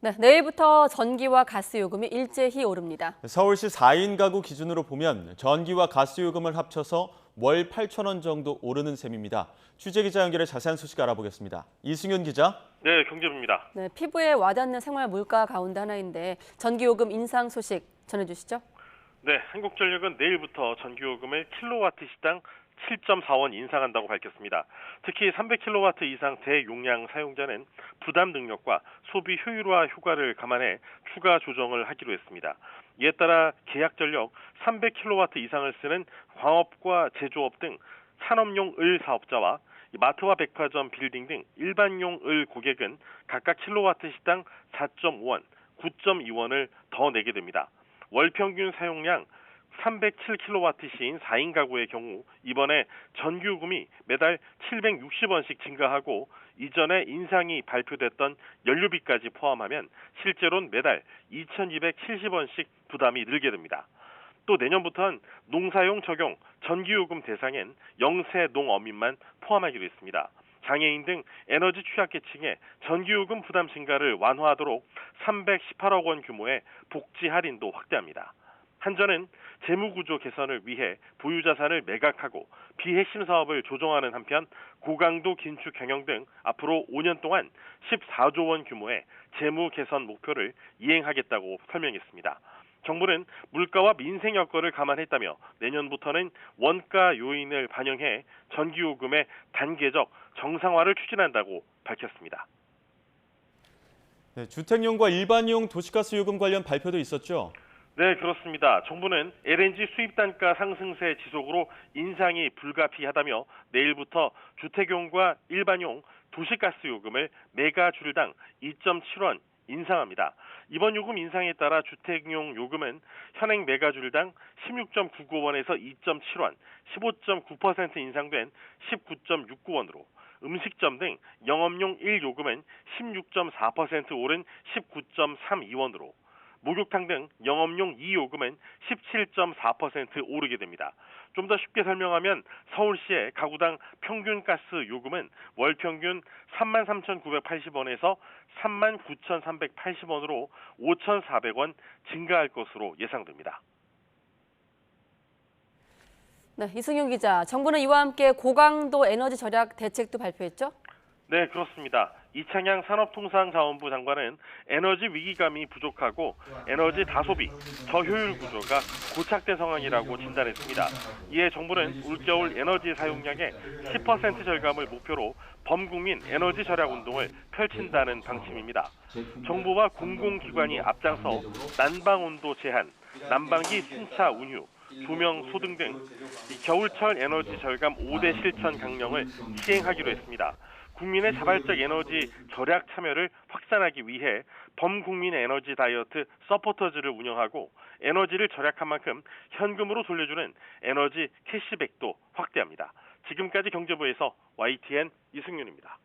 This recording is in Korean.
네, 내일부터 전기와 가스 요금이 일제히 오릅니다. 서울시 4인 가구 기준으로 보면 전기와 가스 요금을 합쳐서 월 8,000원 정도 오르는 셈입니다. 취재기자 연결해 자세한 소식 알아보겠습니다. 이승윤 기자. 네, 경제부입니다. 네, 피부에 와닿는 생활 물가 가운데 하나인데 전기 요금 인상 소식 전해주시죠. 네, 한국전력은 내일부터 전기요금을 킬로와트 시당 7.4원 인상한다고 밝혔습니다. 특히 300kW 이상 대용량 사용자는 부담 능력과 소비 효율화 효과를 감안해 추가 조정을 하기로 했습니다. 이에 따라 계약전력 300kW 이상을 쓰는 광업과 제조업 등 산업용 을 사업자와 마트와 백화점, 빌딩 등 일반용 을 고객은 각각 킬로와트 시당 4.5원, 9.2원을 더 내게 됩니다. 월 평균 사용량 307kWh인 4인 가구의 경우 이번에 전기요금이 매달 760원씩 증가하고 이전에 인상이 발표됐던 연료비까지 포함하면 실제로는 매달 2270원씩 부담이 늘게 됩니다. 또 내년부터는 농사용 적용 전기요금 대상엔 영세 농어민만 포함하기로 했습니다. 장애인 등 에너지 취약계층의 전기요금 부담 증가를 완화하도록 318억 원 규모의 복지 할인도 확대합니다. 한전은 재무구조 개선을 위해 보유자산을 매각하고 비핵심 사업을 조정하는 한편 고강도 긴축 경영 등 앞으로 5년 동안 14조 원 규모의 재무 개선 목표를 이행하겠다고 설명했습니다. 정부는 물가와 민생 여건을 감안했다며 내년부터는 원가 요인을 반영해 전기요금의 단계적 정상화를 추진한다고 밝혔습니다. 네, 주택용과 일반용 도시가스 요금 관련 발표도 있었죠? 네, 그렇습니다. 정부는 LNG 수입 단가 상승세 지속으로 인상이 불가피하다며 내일부터 주택용과 일반용 도시가스 요금을 메가줄당 2.7원 인상합니다. 이번 요금 인상에 따라 주택용 요금은 현행 메가줄당 16.99원에서 2.7원, 15.9% 인상된 19.69원으로 음식점 등 영업용 1요금은 16.4% 오른 19.32원으로 목욕탕 등 영업용 2요금은 17.4% 오르게 됩니다. 좀 더 쉽게 설명하면 서울시의 가구당 평균 가스 요금은 월 평균 33,980원에서 39,380원으로 5,400원 증가할 것으로 예상됩니다. 네, 이승윤 기자, 정부는 이와 함께 고강도 에너지 절약 대책도 발표했죠? 네, 그렇습니다. 이창양 산업통상자원부 장관은 에너지 위기감이 부족하고 에너지 다소비, 저효율 구조가 고착된 상황이라고 진단했습니다. 이에 정부는 올겨울 에너지 사용량의 10% 절감을 목표로 범국민 에너지 절약 운동을 펼친다는 방침입니다. 정부와 공공기관이 앞장서 난방온도 제한, 난방기 순차 운유, 조명, 소등 등 겨울철 에너지 절감 5대 실천 강령을 시행하기로 했습니다. 국민의 자발적 에너지 절약 참여를 확산하기 위해 범국민 에너지 다이어트 서포터즈를 운영하고 에너지를 절약한 만큼 현금으로 돌려주는 에너지 캐시백도 확대합니다. 지금까지 경제부에서 YTN 이승윤입니다.